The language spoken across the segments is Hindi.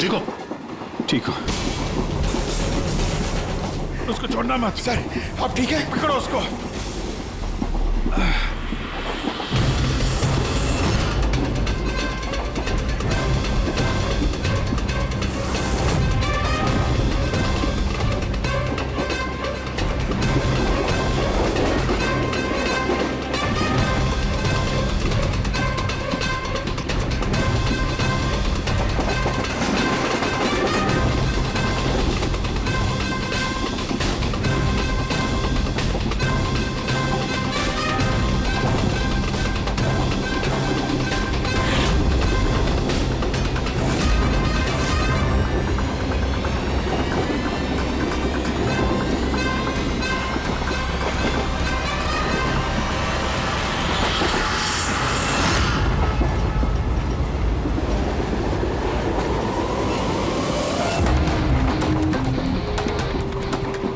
ठीक हो? ठीक हो। उसको छोड़ना मत। सर आप ठीक है? पकड़ो उसको।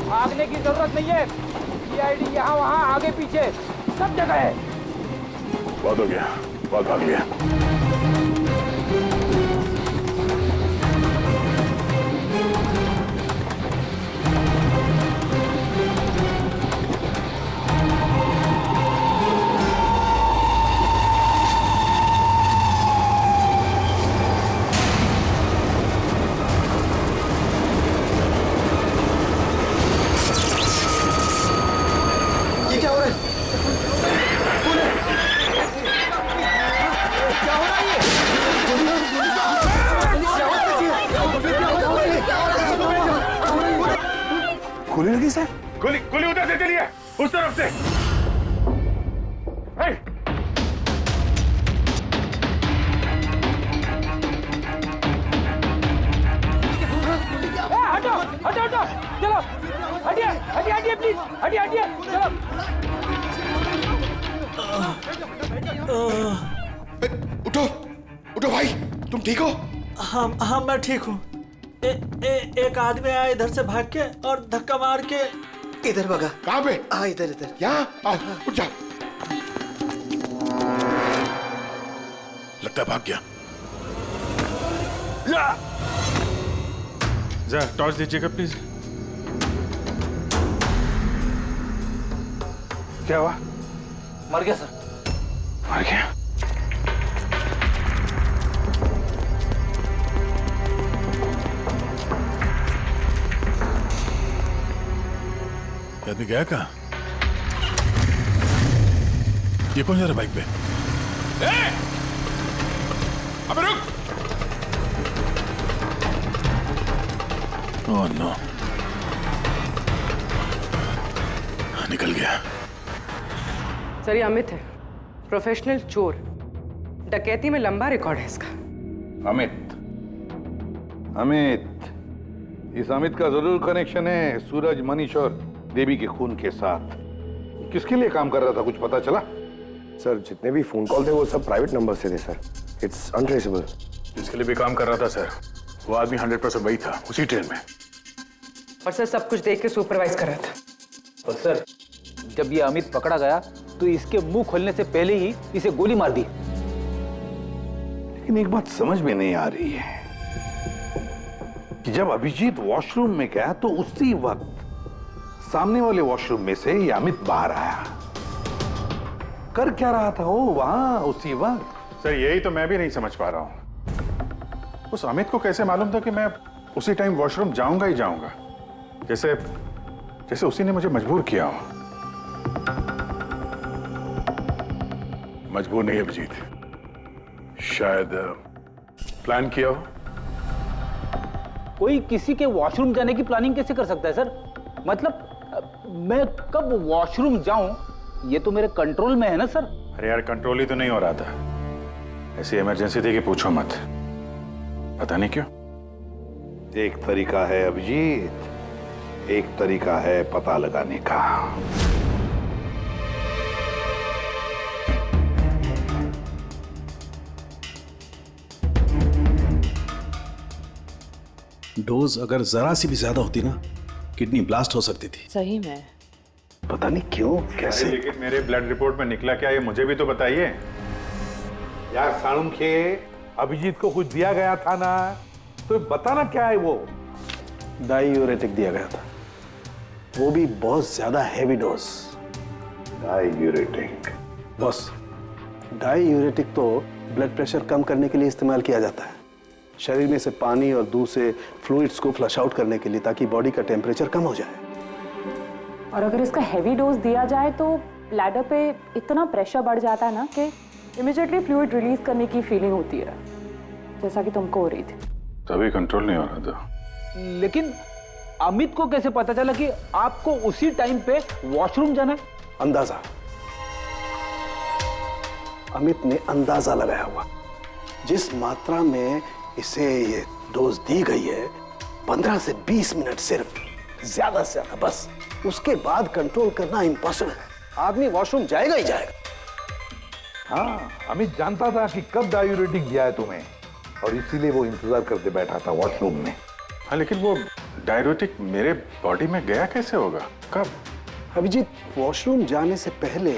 भागने की जरूरत नहीं है। सीआईडी यहाँ वहाँ आगे पीछे सब जगह है। बहुत हो गया, बहुत भाग लिया। ये क्या हो रहा है? कौन है? क्या हो रहा है ये? गोली लगी सर? गोली गोली उधर से चलिए, उस तरफ से। हे! हटो हटो हटो, चलो हटिए हटिए हटिए प्लीज, हटिए हटिए चलो। उठो उठो भाई, तुम ठीक हो? हाँ हाँ मैं ठीक हूँ। एक आदमी आया इधर से भाग के और धक्का मार के इधर भगा। कहाँ पे? इधर इधर। यहाँ आओ, उठ जाओ। लगता है भाग गया। जरा टॉर्च दीजिएगा प्लीज। क्या हुआ? मर गया सर। मर गया? आदमी गया कहाँ? ये कौन जा रहा बाइक पे? अबे रुक! ओह नो, निकल गया। सर ये अमित है, प्रोफेशनल चोर। डकैती में लंबा रिकॉर्ड है इसका। अमित, इस अमित का जरूर कनेक्शन है सूरज, मनीष और देवी के खून के साथ। किसके लिए काम कर रहा था, कुछ पता चला? सर जितने भी फोन कॉल थे वो सब प्राइवेट नंबर से थे सर। It's untraceable. जिसके लिए भी काम कर रहा था सर, वो आदमी 100% वही था, उसी ट्रेन में। और सर सब कुछ देख के सुपरवाइज कर रहा था। और सर जब ये अमित पकड़ा गया तो इसके मुंह खोलने से पहले ही इसे गोली मार दी। लेकिन एक बात समझ में नहीं आ रही है कि जब अभिजीत वॉशरूम में गया तो उसी वक्त सामने वाले वॉशरूम में से ये अमित बाहर आया। कर क्या रहा था वो वहां उसी वक्त? सर यही तो मैं भी नहीं समझ पा रहा हूं। उस अमित को कैसे मालूम था कि मैं उसी टाइम वॉशरूम जाऊंगा ही जाऊंगा, जैसे जैसे उसी ने मुझे मजबूर किया हो। मजबूर नहीं अभिजीत, शायद प्लान किया हो। कोई किसी के वॉशरूम जाने की प्लानिंग कैसे कर सकता है सर? मतलब मैं कब वॉशरूम जाऊं ये तो मेरे कंट्रोल में है ना सर। अरे यार कंट्रोल ही तो नहीं हो रहा था। ऐसी इमरजेंसी थी कि पूछो मत। पता नहीं क्यों। एक तरीका है अभिजीत, एक तरीका है पता लगाने का। डोज अगर जरा सी भी ज्यादा होती ना, किडनी ब्लास्ट हो सकती थी। सही में पता नहीं क्यों, कैसे। लेकिन मेरे ब्लड रिपोर्ट में निकला क्या, ये मुझे भी तो बताइए। यार साणुखे, अभिजीत को कुछ दिया गया था ना, तो बताना क्या है वो? डायूरेटिक दिया गया था, वो भी बहुत ज्यादा heavy dose. Diuretic? Boss, diuretic तो ब्लड प्रेशर कम करने के लिए इस्तेमाल किया जाता है, शरीर में से पानी और दूध से फ्लूइड्स को फ्लश आउट करने के लिए, ताकि बॉडी का टेम्परेचर कम हो जाए। और अगर इसका हैवी डोज दिया जाए तो ब्लैडर पे इतना प्रेशर बढ़ जाता है ना कि इमीडिएटली फ्लूइड रिलीज करने की फीलिंग होती है, जैसा कि तुमको हो रही थी। तभी कंट्रोल नहीं हो रहा था। लेकिन अमित को कैसे पता चला कि आपको उसी टाइम पे वॉशरूम जाना है? अंदाजा, अमित ने अंदाजा लगाया हुआ। जिस मात्रा में इसे ये डोज दी गई है, 15 से 20 मिनट सिर्फ, ज्यादा से ज्यादा, बस उसके बाद कंट्रोल करना इम्पॉसिबल है। आदमी वॉशरूम जाएगा ही जाएगा। हाँ, अमित जानता था कि कब डायूरेटिक दिया है तुम्हें, और इसीलिए वो इंतजार करते बैठा था वॉशरूम में। हाँ, लेकिन वो डायूरेटिक मेरे बॉडी में गया कैसे होगा? कब? अभिजीत, वॉशरूम जाने से पहले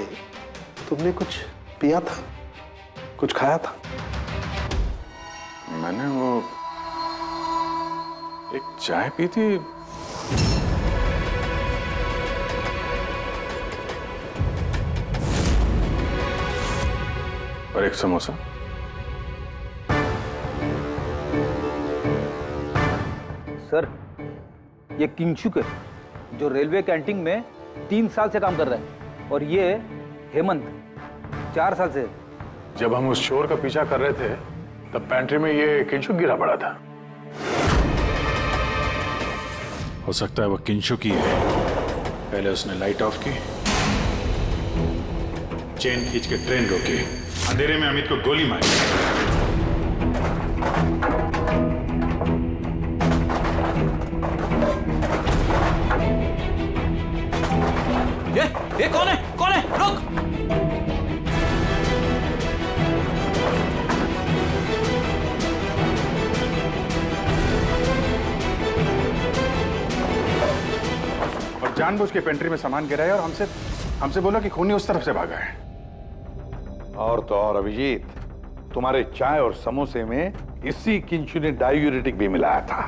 तुमने कुछ पिया था, कुछ खाया था? मैंने वो एक चाय पी थी। और एक समोसा। सर, ये किंगशुक है जो रेलवे कैंटीन में 3 साल से काम कर रहा है, और ये हेमंत 4 साल से। जब हम उस चोर का पीछा कर रहे थे तब पैंट्री में ये किंशुक गिरा पड़ा था। हो सकता है वो किंशुक ही है। पहले उसने लाइट ऑफ की, चेन खींच के ट्रेन रोकी, अंधेरे में अमित को गोली मारी। ये कौन है? कौन है? रुक! और जानबूझ के पेंट्री में सामान गिराया और हमसे बोला कि खूनी उस तरफ से भागा है। और तो और अभिजीत, तुम्हारे चाय और समोसे में इसी किंचु ने डायूरेटिक भी मिलाया था।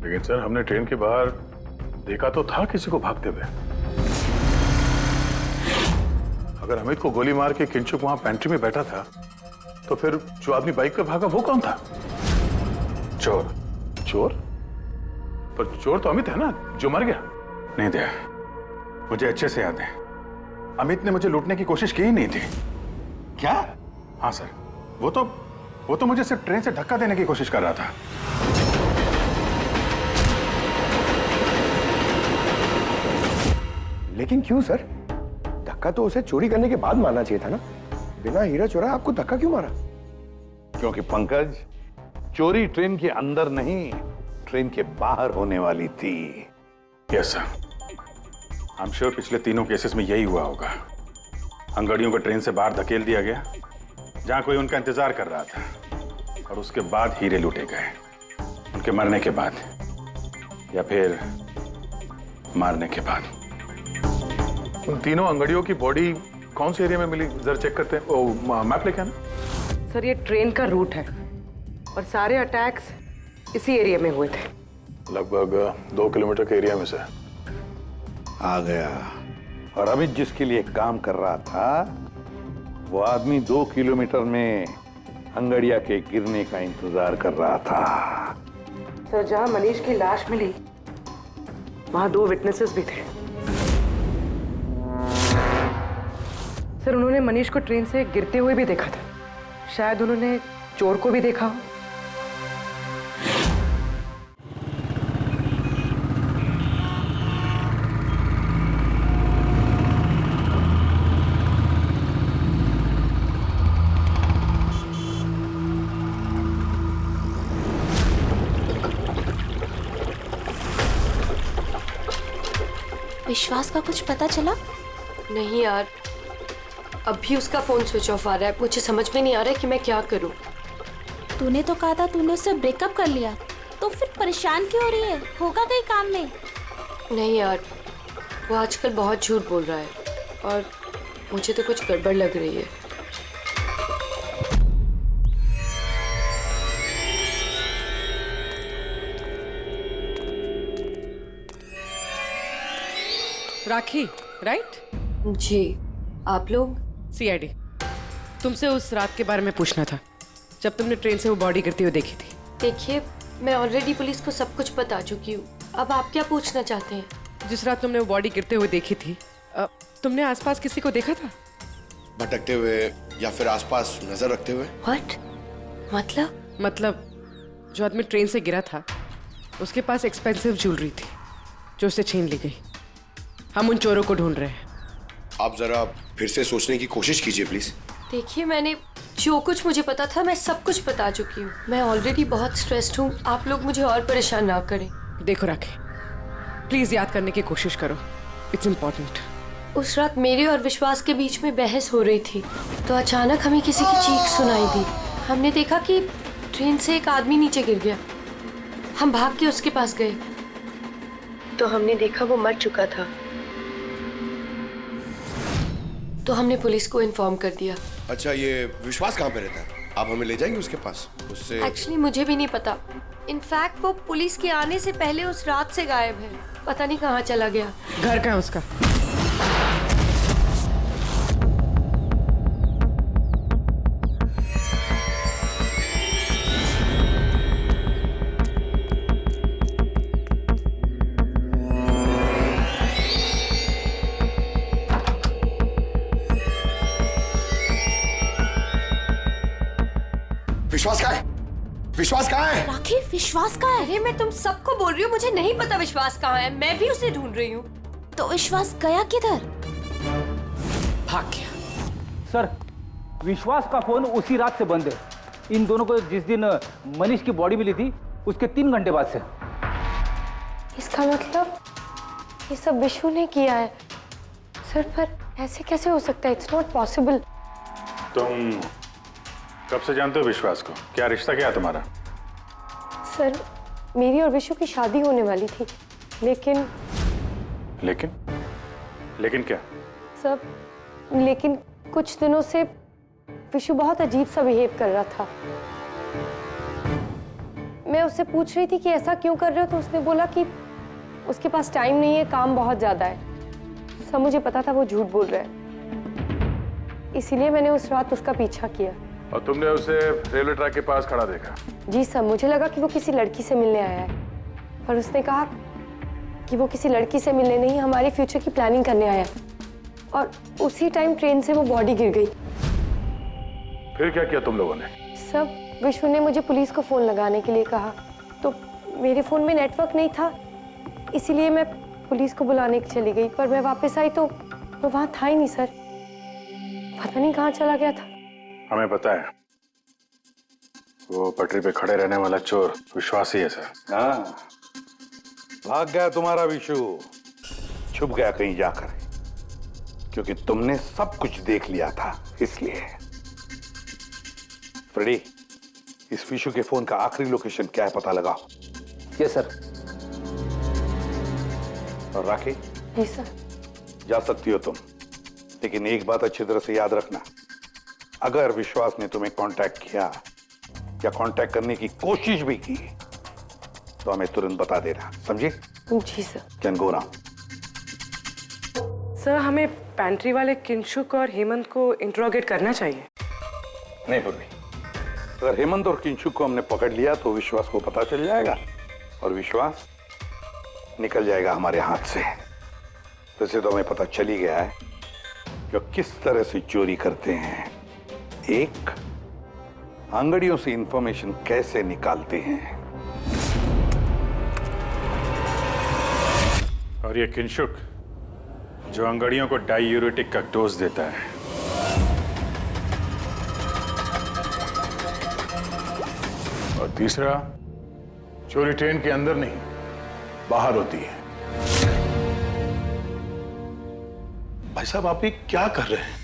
लेकिन सर, हमने ट्रेन के बाहर देखा तो था किसी को भागते हुए। अगर अमित को गोली मार के किंचुक वहां पेंट्री में बैठा था, तो फिर जो आदमी बाइक पे भागा वो कौन था? चोर। चोर? पर चोर तो अमित है ना, जो मर गया। नहीं दया, मुझे अच्छे से याद है, अमित ने मुझे लूटने की कोशिश की ही नहीं थी। क्या? हाँ सर, वो तो मुझे सिर्फ ट्रेन से धक्का देने की कोशिश कर रहा था। लेकिन क्यों सर? धक्का तो उसे चोरी करने के बाद मारना चाहिए था ना। बिना हीरा चोरा आपको धक्का क्यों मारा? क्योंकि पंकज, चोरी ट्रेन के अंदर नहीं, ट्रेन के बाहर होने वाली थी। Yes sir, I am sure पिछले तीनों केसेस में यही हुआ होगा। अंगड़ियों को ट्रेन से बाहर धकेल दिया गया जहां कोई उनका इंतजार कर रहा था, और उसके बाद हीरे लूटे गए, उनके मरने के बाद या फिर मारने के बाद। उन तीनों अंगड़ियों की बॉडी कौन से एरिया में मिली, जरा चेक करते हैं। ओ, मैप लेके आना। सर, ये ट्रेन का रूट है और सारे अटैक्स इसी एरिया में हुए थे। लगभग 2 किलोमीटर के एरिया में से। आ गया। और अमित जिसके लिए काम कर रहा था, वो आदमी 2 किलोमीटर में अंगड़िया के गिरने का इंतजार कर रहा था। सर, जहां मनीष की लाश मिली वहां 2 विटनेसेस भी थे। सर, उन्होंने मनीष को ट्रेन से गिरते हुए भी देखा था। शायद उन्होंने चोर को भी देखा हो। विश्वास का कुछ पता चला? नहीं यार, अभी उसका फोन स्विच ऑफ आ रहा है। मुझे समझ में नहीं आ रहा है कि मैं क्या करूं। तूने तो कहा था तूने उससे ब्रेकअप कर लिया, तो फिर परेशान क्यों हो रही है? होगा कहीं काम में? नहीं यार, वो आजकल बहुत झूठ बोल रहा है और मुझे तो कुछ गड़बड़ लग रही है। राखी, राइट? जी। आप लोग? सीआईडी। तुमसे उस रात के बारे में पूछना था जब तुमने ट्रेन से वो बॉडी गिरती हुई देखी थी। देखिए, मैं ऑलरेडी पुलिस को सब कुछ बता चुकी हूँ। अब आप क्या पूछना चाहते हैं? जिस रात तुमने वो बॉडी गिरते हुए देखी थी, तुमने आसपास किसी को देखा था? भटकते हुए या फिर आसपास नजर रखते हुए? व्हाट? मतलब जो आदमी ट्रेन से गिरा था उसके पास एक्सपेंसिव ज्वेलरी थी जो उसे छीन ली गई। हम उन चोरों को ढूंढ रहे हैं। आप जरा फिर से सोचने की कोशिश कीजिए प्लीज। देखिए, मैंने जो कुछ मुझे पता था मैं सब कुछ बता चुकी हूँ। मैं ऑलरेडी बहुत स्ट्रेस्ड हूँ। आप लोग मुझे और परेशान ना करें। देखो राखी, प्लीज याद करने की कोशिश करो, इट्स इम्पोर्टेंट। उस रात मेरे और विश्वास के बीच में बहस हो रही थी तो अचानक हमें किसी की चीख सुनाई दी। हमने देखा कि ट्रेन से एक आदमी नीचे गिर गया। हम भाग के उसके पास गए तो हमने देखा वो मर चुका था। तो हमने पुलिस को इन्फॉर्म कर दिया। अच्छा, ये विश्वास कहाँ पे रहता है? आप हमें ले जाएंगे उसके पास? उससे एक्चुअली मुझे भी नहीं पता। इनफैक्ट वो पुलिस के आने से पहले उस रात से गायब है। पता नहीं कहाँ चला गया। घर कहाँ है उसका? विश्वास कहाँ है? विश्वास कहाँ है? राखी, विश्वास कहाँ है? अरे मैं तुम सबको बोल रही हूँ, मुझे नहीं पता विश्वास कहाँ है। मैं भी उसे ढूंढ रही हूँ। तो विश्वास गया किधर? भाग गया। सर, विश्वास का फोन उसी रात से बंद है। इन दोनों को जिस दिन मनीष की बॉडी मिली थी उसके 3 घंटे बाद से। इसका मतलब ये सब विशु ने किया है। सर, पर ऐसे कैसे हो सकता है? It's not possible. तुम कब से जानते हो विश्वास को? क्या रिश्ता क्या है तुम्हारा? सर, मेरी और विशु की शादी होने वाली थी, लेकिन क्या? सब लेकिन कुछ दिनों से विशु बहुत अजीब सा बिहेव कर रहा था। मैं उससे पूछ रही थी कि ऐसा क्यों कर रहे हो, तो उसने बोला कि उसके पास टाइम नहीं है, काम बहुत ज्यादा है। सब मुझे पता था वो झूठ बोल रहा है, इसीलिए मैंने उस रात उसका पीछा किया। और तुमने उसे रेलवे ट्रैक के पास खड़ा देखा? जी सर, मुझे लगा कि वो किसी लड़की से मिलने आया है, पर उसने कहा कि वो किसी लड़की से मिलने नहीं, हमारे फ्यूचर की प्लानिंग करने आया है। और उसी टाइम ट्रेन से वो बॉडी गिर गई। फिर क्या किया तुम लोगों ने? सब विश्व ने मुझे पुलिस को फोन लगाने के लिए कहा, तो मेरे फोन में नेटवर्क नहीं था, इसीलिए मैं पुलिस को बुलाने चली गई। पर मैं वापस आई तो वो वहां था ही नहीं सर। पता नहीं कहाँ चला गया था। हमें पता है, वो पटरी पे खड़े रहने वाला चोर विश्वास ही है सर। हाँ, भाग गया तुम्हारा विशु, छुप गया कहीं जाकर, क्योंकि तुमने सब कुछ देख लिया था इसलिए। फ्रेडी, इस विशु के फोन का आखिरी लोकेशन क्या है पता लगाओ। Yes sir. और राखी? जी सर। जा सकती हो तुम, लेकिन एक बात अच्छी तरह से याद रखना, अगर विश्वास ने तुम्हें कांटेक्ट किया या कांटेक्ट करने की कोशिश भी की तो हमें तुरंत बता देना, समझी? जी sir. Can go now. Sir, हमें पैंट्री वाले किंशुक और हेमंत को इंट्रोगेट करना चाहिए। नहीं पूर्वी, अगर हेमंत और किंशुक को हमने पकड़ लिया तो विश्वास को पता चल जाएगा और विश्वास निकल जाएगा हमारे हाथ से। वैसे तो हमें पता चल ही गया है जो किस तरह से चोरी करते हैं, एक अंगड़ियों से इंफॉर्मेशन कैसे निकालते हैं। और ये किंशुक जो अंगड़ियों को डायूरेटिक का डोज देता है। और तीसरा, चोरी ट्रेन के अंदर नहीं बाहर होती है। भाई साहब, आप ये क्या कर रहे हैं?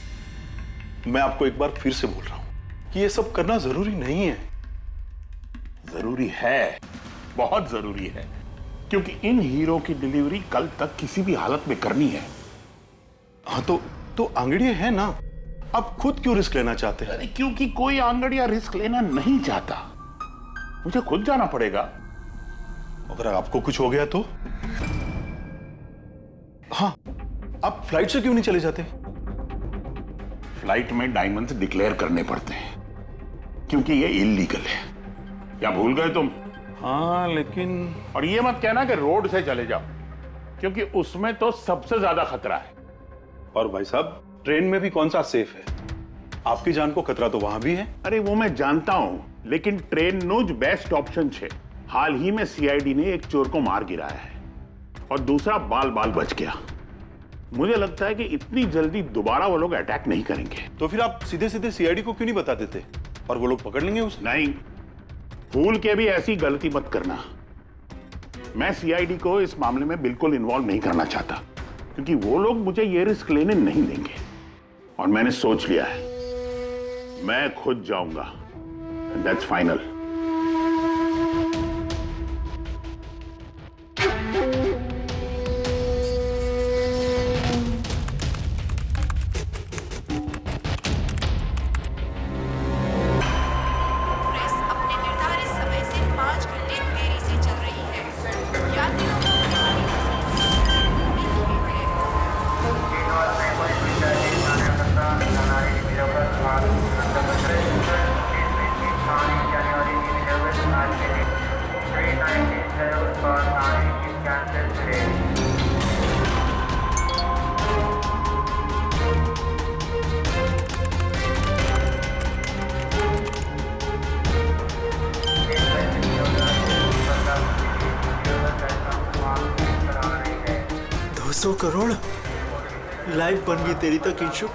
मैं आपको एक बार फिर से बोल रहा हूं कि ये सब करना जरूरी नहीं है। जरूरी है, बहुत जरूरी है, क्योंकि इन हीरो की डिलीवरी कल तक किसी भी हालत में करनी है। हाँ, तो आंगड़ियां हैं ना, आप खुद क्यों रिस्क लेना चाहते हैं? अरे क्योंकि कोई आंगड़िया रिस्क लेना नहीं चाहता, मुझे खुद जाना पड़ेगा। अगर आपको कुछ हो गया तो? हाँ, फ्लाइट से क्यों नहीं चले जाते? फ्लाइट में डायमंड्स डिक्लेयर करने पड़ते हैं क्योंकि ये इलीगल है। क्या भूल गए तुम? हाँ लेकिन और ये मत कहना कि रोड से चले जाओ, क्योंकि उसमें तो सबसे ज्यादा खतरा है। और भाई साहब, ट्रेन में भी कौन सा सेफ है? आपकी जान को खतरा तो वहां भी है। अरे वो मैं जानता हूं, लेकिन ट्रेन नो ज बेस्ट ऑप्शन है। हाल ही में सीआईडी ने एक चोर को मार गिराया है और दूसरा बाल बाल बच गया। मुझे लगता है कि इतनी जल्दी दोबारा वो लोग अटैक नहीं करेंगे। तो फिर आप सीधे सीधे सीआईडी को क्यों नहीं बता देते और वो लोग पकड़ लेंगे उसे? नहीं, भूल के भी ऐसी गलती मत करना। मैं सीआईडी को इस मामले में बिल्कुल इन्वॉल्व नहीं करना चाहता, क्योंकि वो लोग मुझे ये रिस्क लेने नहीं देंगे। और मैंने सोच लिया है, मैं खुद जाऊंगा। That's final. करोड़ लाइफ बन गई तेरी तो किंशु।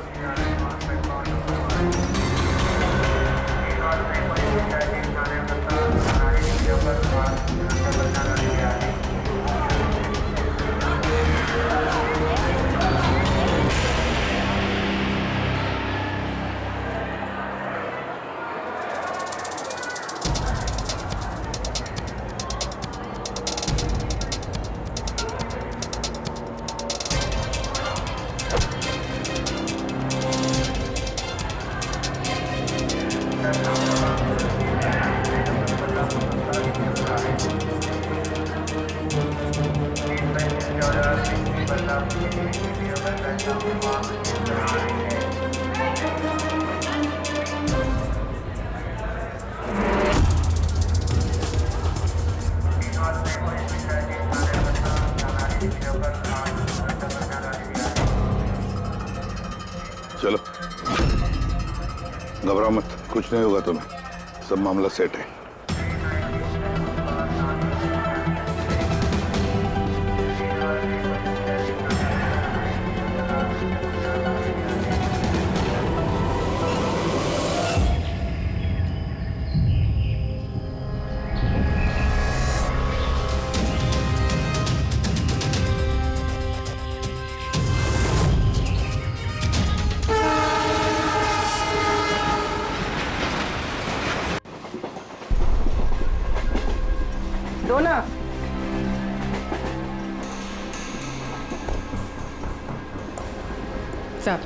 चलो, घबराओ मत, कुछ नहीं होगा तुम्हें, सब मामला सेट है। डोना, साहब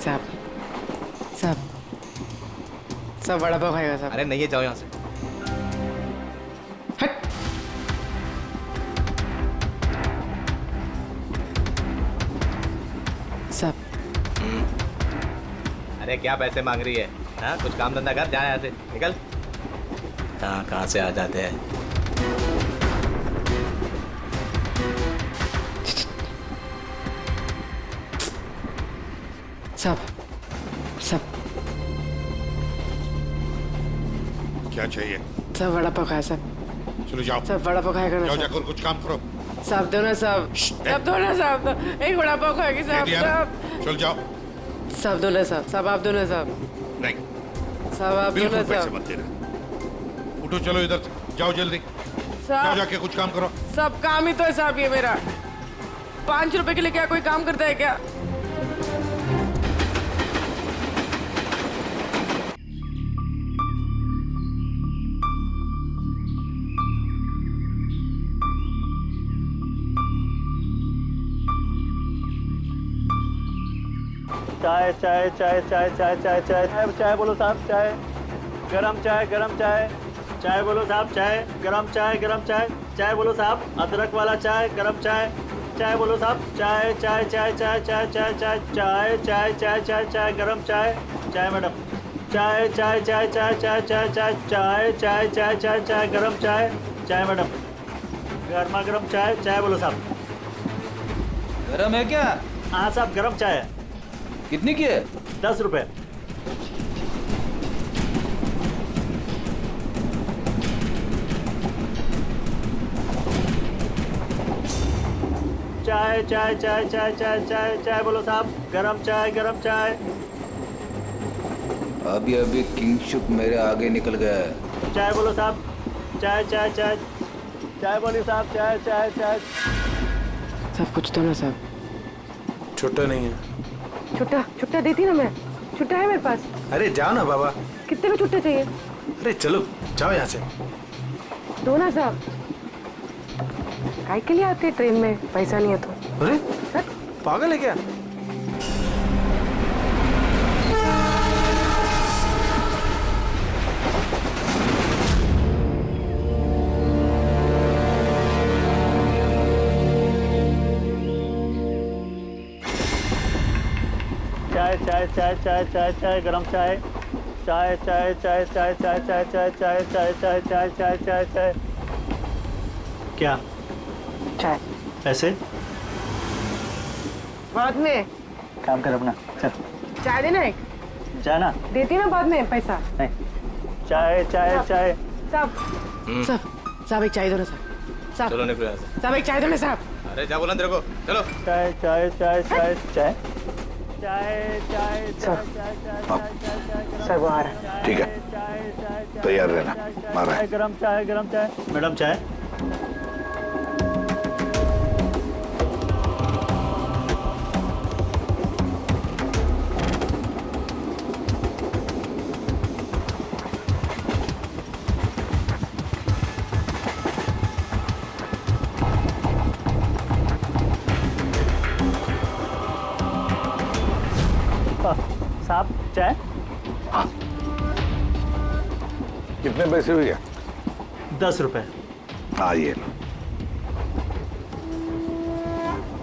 साहब साहब सब वड़ा पाव खाएगा साहब। अरे नहीं, जाओ यहाँ से। हट। साहब। अरे क्या पैसे मांग रही है? हाँ, कुछ काम धंधा कर, जा यहाँ से, निकल। कहाँ से आ जाते हैं। सब क्या चाहिए? सब वड़ा पाव खाया सब। चलो जाओ। सब वड़ा पाव खाएगा ना? जाओ जाकर कुछ काम करो। साहब दो ना साहब। साहब दो ना साहब, एक वड़ा पाव खाएगी साहब। चल जाओ। साहब दो ना साहब, साहब आप दो ना साहब। नहीं साहब आप दो ना पैसे साहब। मत देना। उठो, चलो इधर से, जाओ जल्दी, जाओ जाके कुछ काम करो। सब काम ही तो है साहब ये मेरा। 5 रुपए के लिए क्या कोई काम करता है क्या? चाय चाय चाय चाय चाय चाय चाय चाय चाय बोलो साहब, चाय गरम चाय, गरम चाय, चाय बोलो साहब, चाय गरम चाय, गरम चाय, चाय बोलो साहब, अदरक वाला चाय, गरम चाय, चाय बोलो साहब, चाय चाय चाय चाय चाय चाय चाय चाय चाय चाय चाय चाय गरम चाय, चाय मैडम, चाय चाय चाय चाय चाय चाय चाय चाय चाय चाय चाय चाय गरम चाय, चाय मैडम, गर्मा गर्म चाय, चाय बोलो साहब। गरम है क्या? हाँ साहब गरम चाय है। कितनी की है? 10 रुपए। चाय चाय चाय चाय चाय चाय चाय बोलो साहब, गरम चाय गरम चाय। अभी अभी किंगशुक मेरे आगे निकल गया है। चाय बोलो साहब, चाय चाय चाय चाय बोलिए साहब, चाय चाय चाय। सब कुछ तो ना साहब। छुट्टा नहीं है। छुट्टा देती ना मैं। छुट्टा है मेरे पास। अरे जाओ ना बाबा। कितने में छुट्टा चाहिए? अरे चलो जाओ यहाँ से। दो ना साहब। काय के लिए आते हैं ट्रेन में? पैसा नहीं है तो। अरे पागल है क्या? चाय चाय चाय चाय चाय चाय गरम चाय, चाय चाय चाय चाय चाय चाय चाय चाय चाय चाय चाय चाय चाय चाय। क्या? चाय। पैसे? बाद में। काम कर अपना, चल। चाय देना एक। जाना। देती ना बाद में पैसा। नहीं। चाय चाय चाय। साहब एक चाय दो ना साहब। चलो निकलो यहाँ से। साहब एक चाय दो ना साहब। अरे क्या बोला तेरे को? चलो। चाय चाय चाय चाय चाय चाय चाय चाय सर वो आ रहा है। ठीक है, तैयार रहना। मारा है। गरम चाय गरम चाय। मैडम चाय। साहब चाय। हाँ। कितने पैसे हुए? 10 रुपए। हाँ ये लो।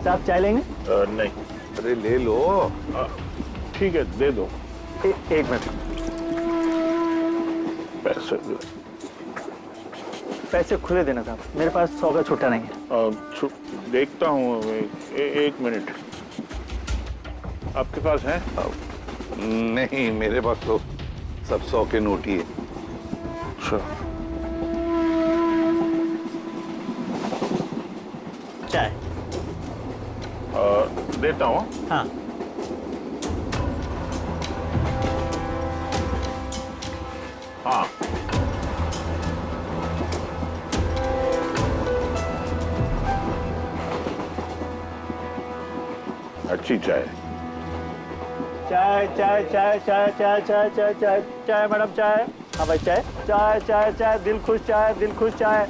साहब चाय लेंगे? नहीं। अरे ले लो। ठीक है दे दो। एक मिनट। पैसे खुले देना साहब, मेरे पास 100 का छुट्टा नहीं है। देखता हूँ। एक मिनट। आपके पास है? नहीं, मेरे पास तो सब 100 के नोट ही है। अच्छा। चाय देता हूँ। हाँ। हाँ। अच्छी चाय। चाय चाय चाय चाय चाय चाय चाय चाय चाय मैडम चाय। हाँ भाई चाय चाय चाय चाय दिल खुश चाय, दिल खुश चाय।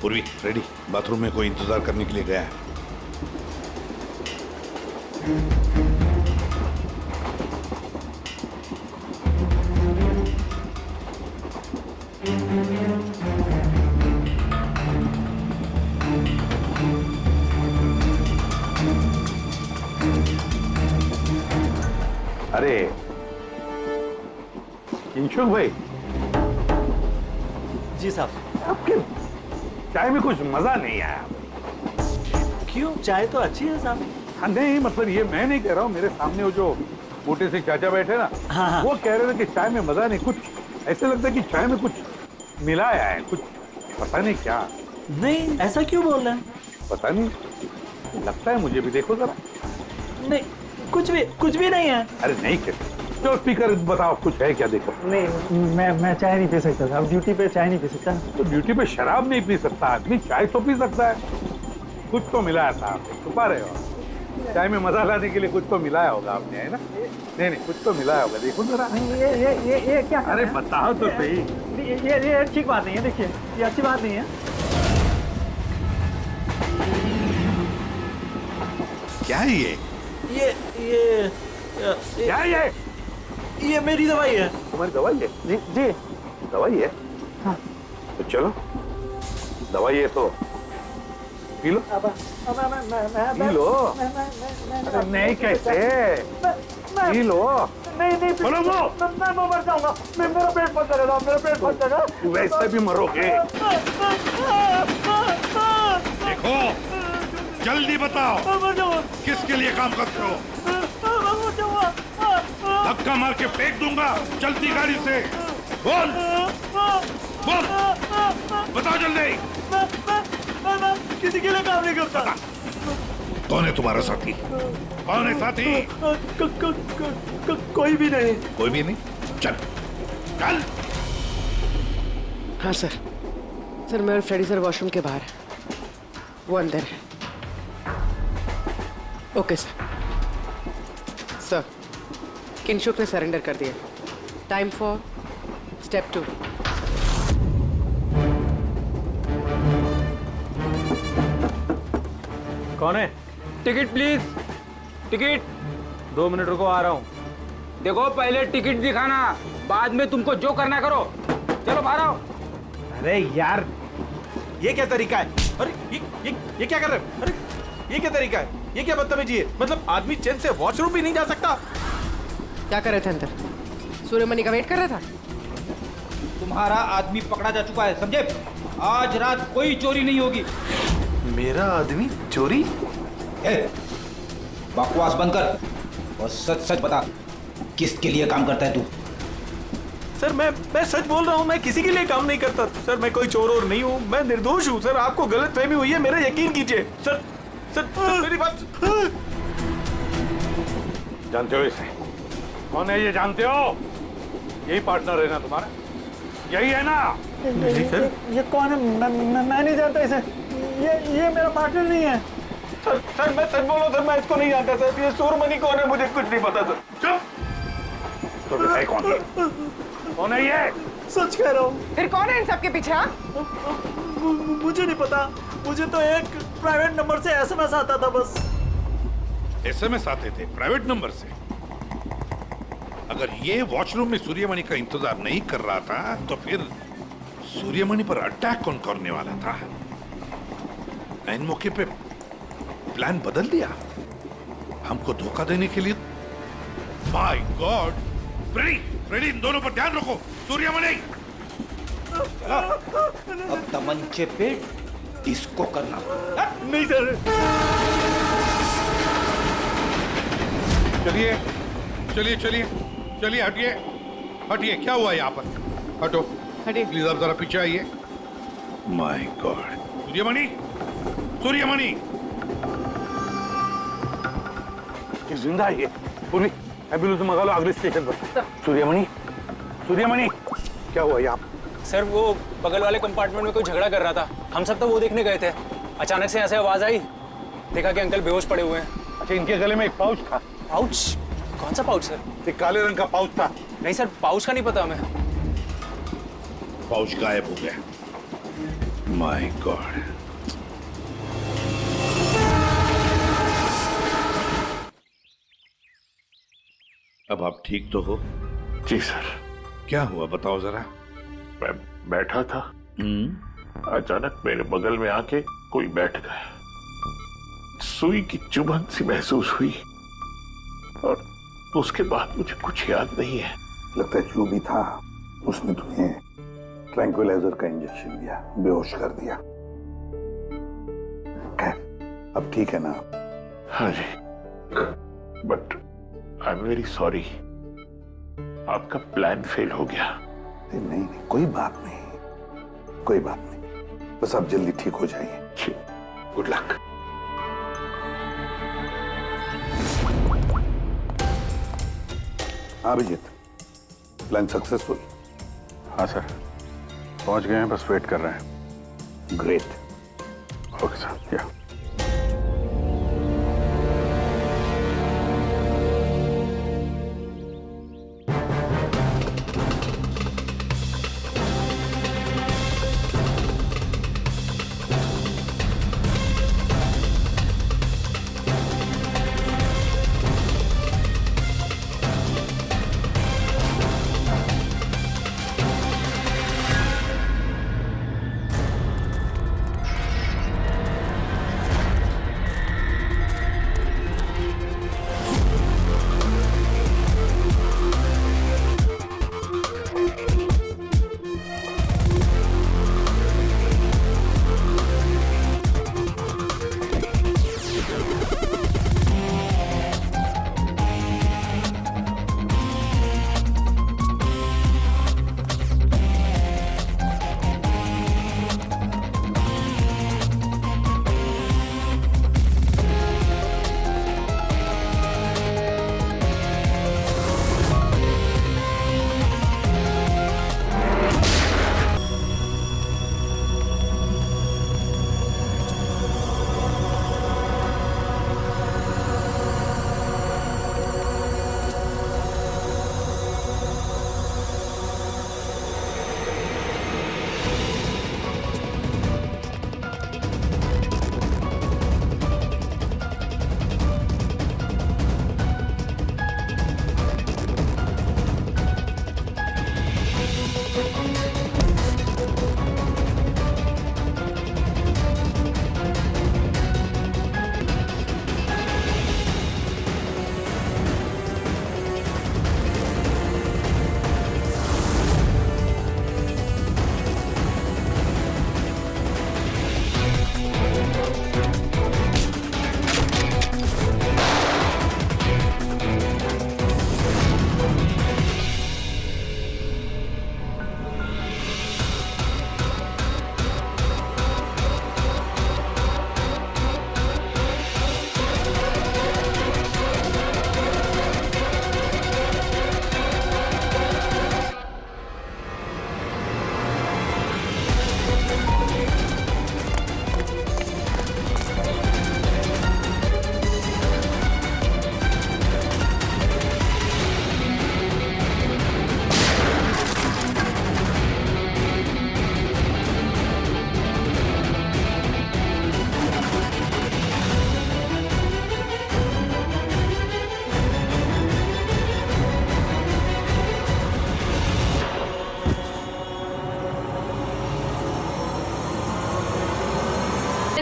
पूर्वी रेडी। बाथरूम में कोई इंतजार करने के लिए गया है। अरे किंशुक भाई, जी साहब। आपके चाय में कुछ मजा नहीं आया। क्यों? चाय तो अच्छी है साहब। हाँ, नहीं मतलब ये मैं नहीं कह रहा हूँ, मेरे सामने वो जो मोटे से चाचा बैठे ना, हाँ। वो कह रहे थे कि चाय में मजा नहीं, कुछ ऐसे लगता है कि चाय में कुछ मिलाया है, कुछ पता नहीं क्या। नहीं, ऐसा क्यों बोल रहे हैं? पता नहीं, लगता है मुझे भी। देखो जरा। नहीं, कुछ भी नहीं है। अरे नहीं कैसे, तो स्पीकर बताओ कुछ है क्या? देखो। नहीं, मैं चाय नहीं पी सकता साहब, ड्यूटी पे चाय नहीं पी सकता। तो ड्यूटी पे शराब नहीं पी सकता आदमी, चाय तो पी सकता है। कुछ तो मिलाया था आपने, छुपा रहे हो। चाय में मजा लाने के लिए कुछ तो मिलाया होगा आपने, है ना? नहीं, कुछ तो मिलाया होगा, देखो जरा। ये क्या? अरे बताओ तो सही। ये ठीक बात नहीं है, देखिए, ये अच्छी बात नहीं है। क्या है ये? क्या है ये मेरी दवाई है। तुम्हारी दवाई है? जी। दवाई है? हाँ। तो चलो, दवाई है तो पी लो। P low. अरे नहीं कैसे? P low. नहीं बोलो वो। मैं मर जाऊंगा। मेरा पेट फंस जाएगा, मेरा पेट फंस जाएगा। वैसे भी मरोगे। देखो, जल्दी बताओ, किसके लिए काम करते हो? धक्का मार के फेंक दूंगा, चलती गाड़ी से। बोल, बताओ जल्दी। मैं किसी के लिए काम नहीं करता। कौन है तुम्हारा साथी? कौन है साथी? कोई भी नहीं। कोई भी नहीं? चल। हाँ सर, मैं और फ्रेडी सर वॉशरूम के बाहर है, वो अंदर है। ओके सर, किंशुक ने सरेंडर कर दिया। Time for step 2। कौन है? Ticket please, ticket. 2 मिनट रुको, आ रहा हूँ। देखो, पहले टिकट दिखाना, बाद में तुमको जो करना करो। चलो बाहर आओ। अरे यार, ये क्या तरीका है? अरे ये क्या कर रहे हो? अरे ये क्या तरीका है? ये क्या बदतमीजी है? मतलब आदमी चैन से वॉशरूम भी नहीं जा सकता? क्या कर रहे थे अंदर? सूर्यमणि का वेट कर रहा था। तुम्हारा आदमी पकड़ा जा चुका है, समझे? आज रात कोई चोरी नहीं होगी। मेरा आदमी चोरी? बकवास बंद कर और सच सच बता, किसके लिए काम करता है तू? सर मैं सच बोल रहा हूँ, मैं किसी के लिए काम नहीं करता सर। मैं कोई चोर और नहीं हूँ, मैं निर्दोष हूँ सर। आपको गलतफहमी हुई है, मेरा यकीन कीजिए सर। सर मेरी बात। जानते हो इसे? कौन है ये? जानते हो? यही पार्टनर है ना तुम्हारा? यही है ना? नहीं सर, ये कौन है? मैं नहीं जानता इसे। ये मेरा पार्टनर नहीं है सर। मैं सच बोल रहा हूँ सर, मैं इसको नहीं जानता सर। ये सूर्यमणि कौन है मुझे कुछ नहीं पता सर। चुप। तो बताइए कौन है ये? सच कह रहा हूँ। फिर कौन है इन सबके पीछे? मुझे नहीं पता, मुझे तो एक प्राइवेट नंबर से एसएमएस आता था बस। एसएमएस आते थे प्राइवेट नंबर से? अगर ये वॉशरूम में सूर्यमणि का इंतजार नहीं कर रहा था, तो फिर सूर्यमणि पर अटैक कौन करने वाला था? ऐन मौके पे प्लान बदल दिया हमको धोखा देने के लिए। My God! फ्रेडी, इन दोनों पर ध्यान रखो। सूर्यमणि, अब तमंचे पे डिस्को करना। नहीं सर। चलिए, हटिए। क्या हुआ यहाँ पर? हटो, प्लीज आप जरा पीछे आइए। My God! सूर्यमणि, जिंदा है ये? एम्बुलेंस मंगा लो अगले स्टेशन पर। सूर्यमणि, क्या हुआ यहाँ? सर, वो बगल वाले कंपार्टमेंट में कोई झगड़ा कर रहा था। हम सब तो वो देखने गए थे। अचानक से ऐसे आवाज आई, देखा कि अंकल बेहोश पड़े हुए हैं। अच्छा, इनके गले में एक पाउच था। पाउच? कौन सा पाउच सर? एक काले रंग का पाउच था। नहीं सर, पाउच का नहीं पता हमें। पाउच गायब हो गया। My God! अब आप ठीक तो हो? जी सर। क्या हुआ बताओ जरा। मैं बैठा था, अचानक मेरे बगल में आके कोई बैठ गया। सुई की चुभन सी महसूस हुई और उसके बाद मुझे कुछ याद नहीं है। लगता है जो भी था उसने तुम्हें ट्रैंक्विलाइजर का इंजेक्शन दिया, बेहोश कर दिया। खैर अब ठीक है ना? हाँ जी, but I am very sorry, आपका प्लान फेल हो गया। नहीं, कोई बात नहीं, कोई बात नहीं, बस आप जल्दी ठीक हो जाइए। Good luck. हाँ अभिजीत, प्लान सक्सेसफुल? हाँ सर, पहुंच गए हैं, बस वेट कर रहे हैं। ग्रेट। Okay sir.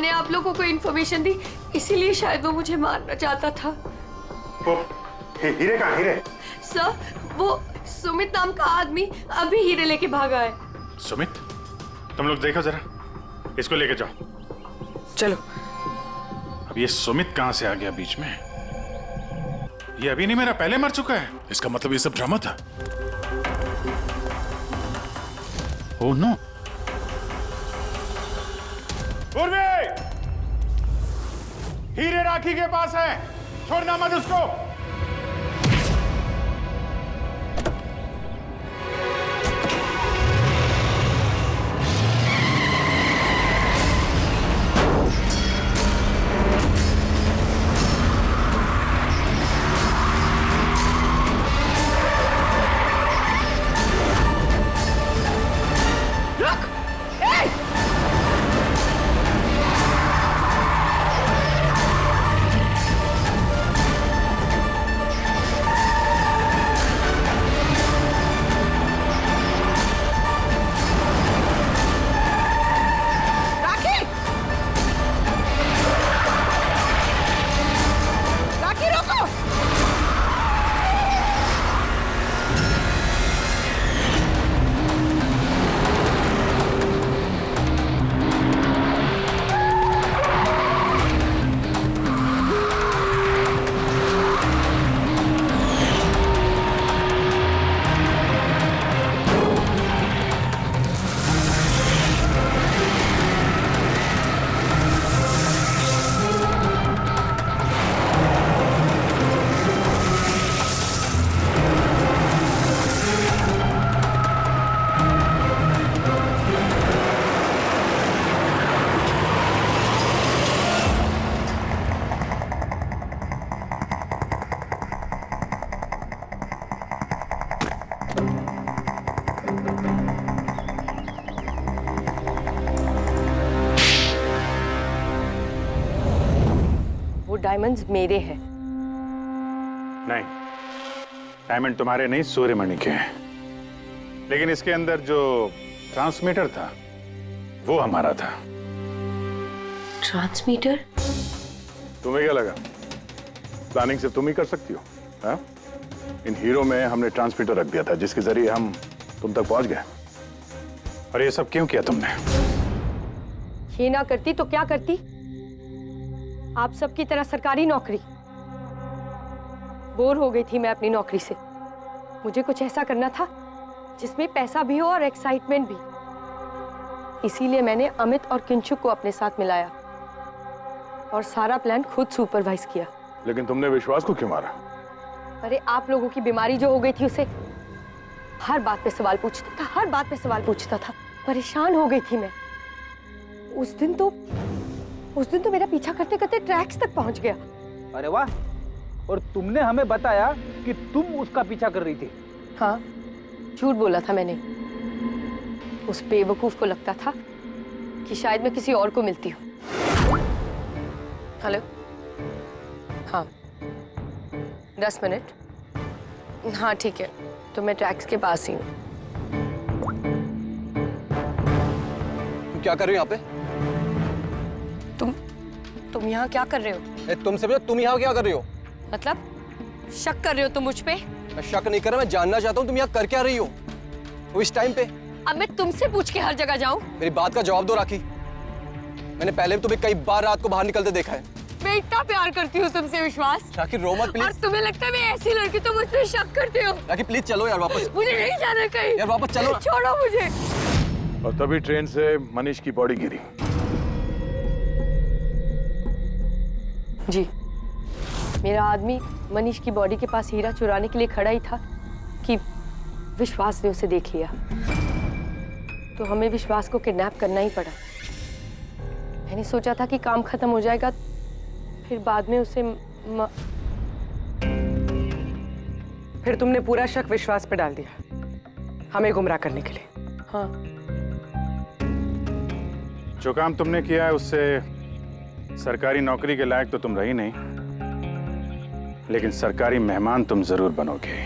या आप लोगों को इन्फॉर्मेशन दी, इसीलिए शायद वो मुझे मारना चाहता था। हीरे कहाँ? हीरे सर, वो सुमित नाम का आदमी अभी हीरे लेके भागा है। सुमित? तुम लोग देखो जरा, इसको लेके जाओ। चलो। अब ये सुमित कहां से आ गया बीच में? ये अभी नहीं मेरा पहले मर चुका है। इसका मतलब ये सब ड्रामा था। Oh no. पूर्वी, हीरे राखी के पास है, छोड़ना मत उसको। डायमंड्स मेरे हैं। नहीं, डायमंड तुम्हारे नहीं, सूर्यमणि के हैं। लेकिन इसके अंदर जो ट्रांसमीटर था वो हमारा था। ट्रांसमीटर? तुम्हें क्या लगा प्लानिंग सिर्फ तुम ही कर सकती हो? हाँ? इन हीरो में हमने ट्रांसमीटर रख दिया था जिसके जरिए हम तुम तक पहुंच गए। और ये सब क्यों किया तुमने? ये ना करती तो क्या करती? आप सबकी तरह सरकारी नौकरी। बोर हो गई थी मैं अपनी नौकरी से। मुझे कुछ ऐसा करना था जिसमें पैसा भी हो और एक्साइटमेंट भी। इसीलिए मैंने अमित और किंचुक को अपने साथ मिलाया और सारा प्लान खुद सुपरवाइज किया। लेकिन तुमने विश्वास को क्यों मारा? अरे आप लोगों की बीमारी जो हो गई थी उसे हर बात पे सवाल पूछता था, हर बात पे सवाल पूछता था। परेशान हो गई थी मैं। उस दिन तो मेरा पीछा करते करते ट्रैक्स तक पहुंच गया। अरे वाह, और तुमने हमें बताया कि तुम उसका पीछा कर रही थी। हाँ, झूठ बोला था मैंने। उस बेवकूफ को लगता था कि शायद मैं किसी और को मिलती हूँ। हेलो, हाँ 10 मिनट। हाँ ठीक है, तो मैं ट्रैक्स के पास ही हूँ। क्या कर रहे हो यहाँ पे? तुम यहाँ क्या कर रहे हो? तुमसे पूछा, तुम यहाँ क्या कर रही हो? मतलब शक कर रहे हो तुम मुझ पे? मैं शक नहीं कर रहा, मैं जानना चाहता हूँ तुम यहाँ कर क्या रही हो वो इस टाइम पे। अब मैं तुमसे पूछ के हर जगह जाऊँ? मेरी बात का जवाब दो राखी। मैंने पहले भी तुम्हें कई बार रात को बाहर निकलते देखा है। मैं इतना प्यार करती हूँ तुमसे विश्वास। राखी रो मत प्लीज। और तुम्हें लगता है मैं ऐसी लड़की तो मुझ पे शक करते हो? राखी प्लीज चलो यार वापस। मुझे नहीं जाना कहीं। यार वापस चलो। छोड़ो मुझे। और तभी ट्रेन से मनीष की बॉडी गिरी। जी, मेरा आदमी मनीष की बॉडी के पास हीरा चुराने के लिए खड़ा ही था कि विश्वास ने उसे देख लिया। तो हमें विश्वास को किडनैप करना ही पड़ा। मैंने सोचा था कि काम खत्म हो जाएगा, फिर बाद में उसे फिर तुमने पूरा शक विश्वास पे डाल दिया, हमें गुमराह करने के लिए। हाँ, जो काम तुमने किया है उससे सरकारी नौकरी के लायक तो तुम रही नहीं, लेकिन सरकारी मेहमान तुम जरूर बनोगे।